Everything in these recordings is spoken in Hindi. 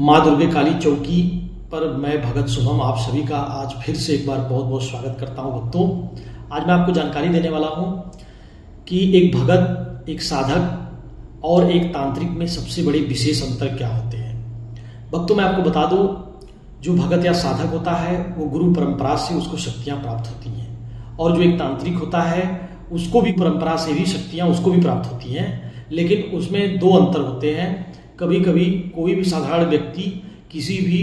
माँ दुर्गे काली चौकी पर मैं भगत शुभम आप सभी का आज फिर से एक बार बहुत बहुत स्वागत करता हूँ भक्तों। आज मैं आपको जानकारी देने वाला हूँ कि एक भगत, एक साधक और एक तांत्रिक में सबसे बड़े विशेष अंतर क्या होते हैं। भक्तों मैं आपको बता दूँ, जो भगत या साधक होता है वो गुरु परंपरा से उसको शक्तियाँ प्राप्त होती हैं, और जो एक तांत्रिक होता है उसको भी परंपरा से ही शक्तियाँ उसको भी प्राप्त होती हैं, लेकिन उसमें दो अंतर होते हैं। कभी कभी कोई भी साधारण व्यक्ति किसी भी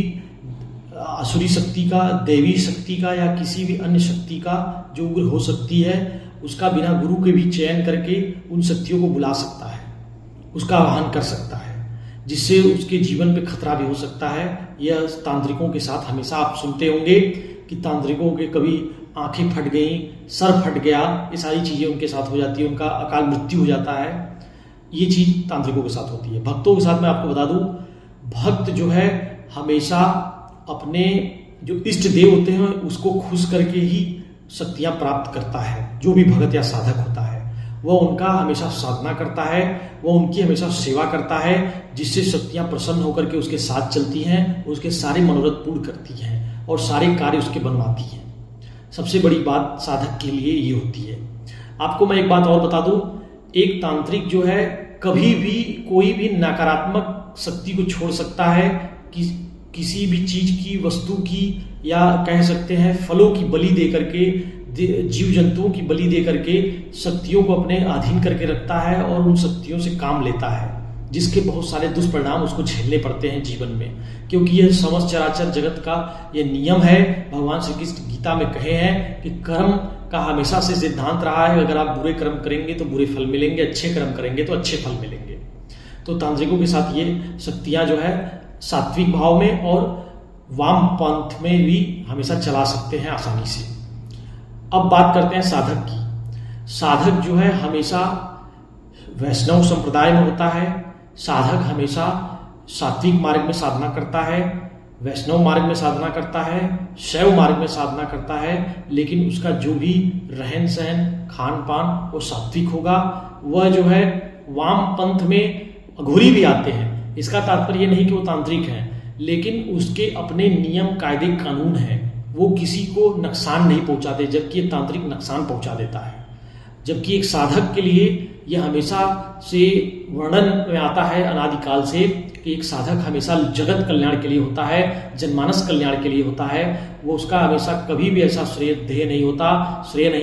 आसुरी शक्ति का, दैवी शक्ति का या किसी भी अन्य शक्ति का जो उग्र हो सकती है, उसका बिना गुरु के भी चयन करके उन शक्तियों को बुला सकता है, उसका आह्वान कर सकता है, जिससे उसके जीवन पे खतरा भी हो सकता है। यह तांत्रिकों के साथ हमेशा आप सुनते होंगे कि तांत्रिकों के कभी आंखें फट गई, सर फट गया, ये सारी चीज़ें उनके साथ हो जाती है, उनका अकाल मृत्यु हो जाता है। ये चीज़ तांत्रिकों के साथ होती है। भक्तों के साथ मैं आपको बता दूं, भक्त जो है हमेशा अपने जो इष्ट देव होते हैं उसको खुश करके ही शक्तियाँ प्राप्त करता है। जो भी भगत या साधक होता है वह उनका हमेशा साधना करता है, वह उनकी हमेशा सेवा करता है, जिससे शक्तियाँ प्रसन्न होकर के उसके साथ चलती हैं, उसके सारे मनोरथ पूर्ण करती हैं और सारे कार्य उसके बनवाती हैं। सबसे बड़ी बात साधक के लिए ये होती है। आपको मैं एक बात और बता दूं, एक तांत्रिक जो है कभी भी कोई भी नकारात्मक शक्ति को छोड़ सकता है, किसी भी चीज की, वस्तु की, या कह सकते हैं फलों की बलि दे करके, जीव जंतुओं की बलि दे करके शक्तियों को अपने अधीन करके रखता है और उन शक्तियों से काम लेता है, जिसके बहुत सारे दुष्परिणाम उसको झेलने पड़ते हैं जीवन में। क्योंकि यह समस्त चराचर जगत का यह नियम है। भगवान श्री कृष्ण गीता में कहे हैं कि कर्म का हमेशा से सिद्धांत रहा है, अगर आप बुरे कर्म करेंगे तो बुरे फल मिलेंगे, अच्छे कर्म करेंगे तो अच्छे फल मिलेंगे। तो तांत्रिकों के साथ ये शक्तियां जो है सात्विक भाव में और वाम पंथ में भी हमेशा चला सकते हैं आसानी से। अब बात करते हैं साधक की। साधक जो है हमेशा वैष्णव संप्रदाय में होता है। साधक हमेशा सात्विक मार्ग में साधना करता है, वैष्णव मार्ग में साधना करता है, शैव मार्ग में साधना करता है, लेकिन उसका जो भी रहन सहन, खान पान वो सात्विक होगा। वह जो है वाम पंथ में अघोरी भी आते हैं, इसका तात्पर्य ये नहीं कि वो तांत्रिक हैं, लेकिन उसके अपने नियम, कायदे, कानून हैं, वो किसी को नुकसान नहीं पहुंचाते, जबकि एक तांत्रिक नुकसान पहुंचा देता है। जबकि एक साधक के लिए यह हमेशा से वर्णन में आता है अनादिकाल से कि एक साधक हमेशा जगत कल्याण के लिए होता है, जनमानस कल्याण के लिए होता है। वो उसका हमेशा कभी भी ऐसा श्रेय नहीं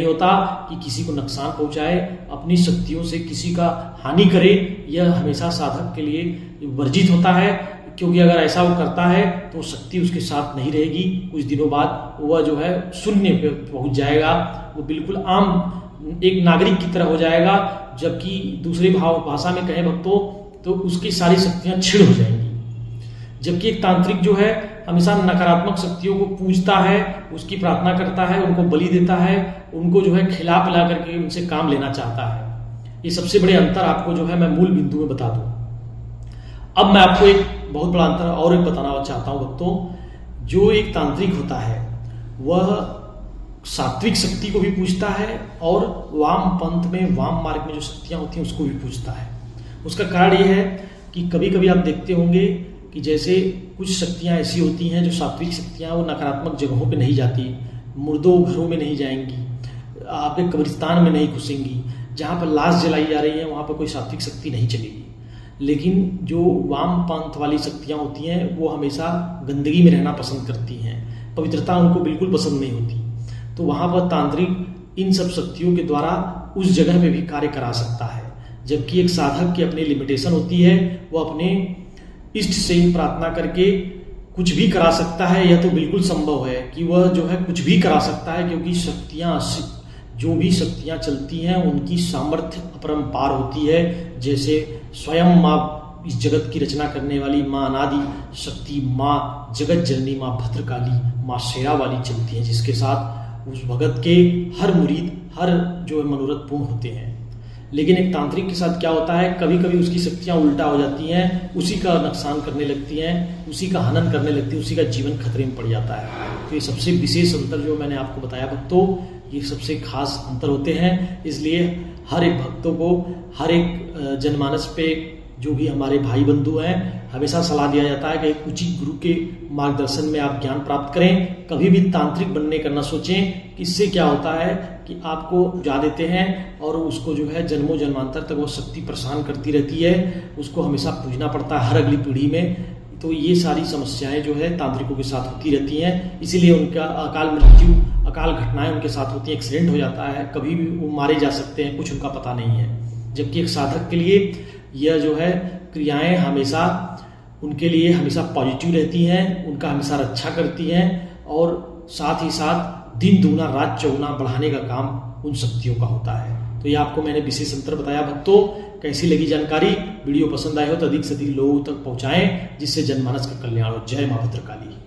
होता कि किसी को नुकसान पहुंचाए, अपनी शक्तियों से किसी का हानि करे। यह हमेशा साधक के लिए वर्जित होता है, क्योंकि अगर ऐसा वो करता है तो शक्ति उसके साथ नहीं रहेगी। कुछ दिनों बाद वह जो है शून्य पे पहुंच जाएगा, वो बिल्कुल आम एक नागरिक की तरह हो जाएगा। जबकि दूसरी भाषा में कहें भक्तों तो उसकी सारी शक्तियां क्षीण हो जाएंगी। जबकि एक तांत्रिक जो है हमेशा नकारात्मक शक्तियों को पूजता है, उसकी प्रार्थना करता है, उनको बलि देता है, उनको जो है खिला पिला करके उनसे काम लेना चाहता है। ये सबसे बड़े अंतर आपको जो है मैं मूल बिंदु में बता दूं। अब मैं आपको एक बहुत बड़ा अंतर और एक बताना चाहता हूं भक्तों। जो एक तांत्रिक होता है वह सात्विक शक्ति को भी पूजता है और वाम पंथ में, वाम मार्ग में जो शक्तियां होती हैं उसको भी पूजता है। उसका कारण यह है कि कभी कभी आप देखते होंगे कि जैसे कुछ शक्तियां ऐसी होती हैं जो सात्विक शक्तियां, वो नकारात्मक जगहों पे नहीं जाती, मुर्दों घरों में नहीं जाएंगी, आपके कब्रिस्तान में नहीं घुसेंगी, जहाँ पर लाश जलाई जा रही है वहाँ पर कोई सात्विक शक्ति नहीं चलेगी। लेकिन जो वाम पंथ वाली शक्तियाँ होती हैं वो हमेशा गंदगी में रहना पसंद करती हैं, पवित्रता उनको बिल्कुल पसंद नहीं होती। तो वहाँ पर तांत्रिक इन सब शक्तियों के द्वारा उस जगह में भी कार्य करा सकता है। जबकि एक साधक की अपनी लिमिटेशन होती है, वो अपने इष्ट से ही प्रार्थना करके कुछ भी करा सकता है। यह तो बिल्कुल संभव है कि वह जो है कुछ भी करा सकता है, क्योंकि शक्तियाँ, जो भी शक्तियाँ चलती हैं उनकी सामर्थ्य अपरंपार होती है। जैसे स्वयं माँ, इस जगत की रचना करने वाली माँ अनादि शक्ति, माँ जगत जननी, माँ भद्रकाली, माँ शेरा वाली चलती है, जिसके साथ उस भगत के हर मुरीद, हर जो मनोरथ पूर्ण होते हैं। लेकिन एक तांत्रिक के साथ क्या होता है, कभी कभी उसकी शक्तियाँ उल्टा हो जाती हैं, उसी का नुकसान करने लगती हैं, उसी का हनन करने लगती है, उसी का जीवन खतरे में पड़ जाता है। तो ये सबसे विशेष अंतर जो मैंने आपको बताया भक्तों, ये सबसे खास अंतर होते हैं। इसलिए हर एक भक्तों को, हर एक जनमानस पे जो भी हमारे भाई बंधु हैं, हमेशा सलाह दिया जाता है कि एक उचित गुरु के मार्गदर्शन में आप ज्ञान प्राप्त करें। कभी भी तांत्रिक बनने का न सोचें। इससे क्या होता है कि आपको जा देते हैं और उसको जो है जन्मों जन्मांतर तक वो शक्ति परेशान करती रहती है, उसको हमेशा पूजना पड़ता है हर अगली पीढ़ी में। तो ये सारी समस्याएं जो है तांत्रिकों के साथ होती रहती हैं, इसीलिए उनका अकाल मृत्यु, अकाल घटनाएं उनके साथ होती हैं, एक्सीडेंट हो जाता है, कभी भी वो मारे जा सकते हैं, कुछ उनका पता नहीं है। जबकि एक साधक के लिए यह जो है क्रियाएं हमेशा उनके लिए हमेशा पॉजिटिव रहती हैं, उनका हमेशा रक्षा करती हैं और साथ ही साथ दिन दूना रात चौगुना बढ़ाने का काम उन शक्तियों का होता है। तो ये आपको मैंने विशेष अंतर बताया भक्तों। कैसी लगी जानकारी? वीडियो पसंद आए हो तो अधिक से अधिक लोगों तक पहुंचाएं, जिससे जनमानस का कल्याण हो। जय मां भद्रकाली।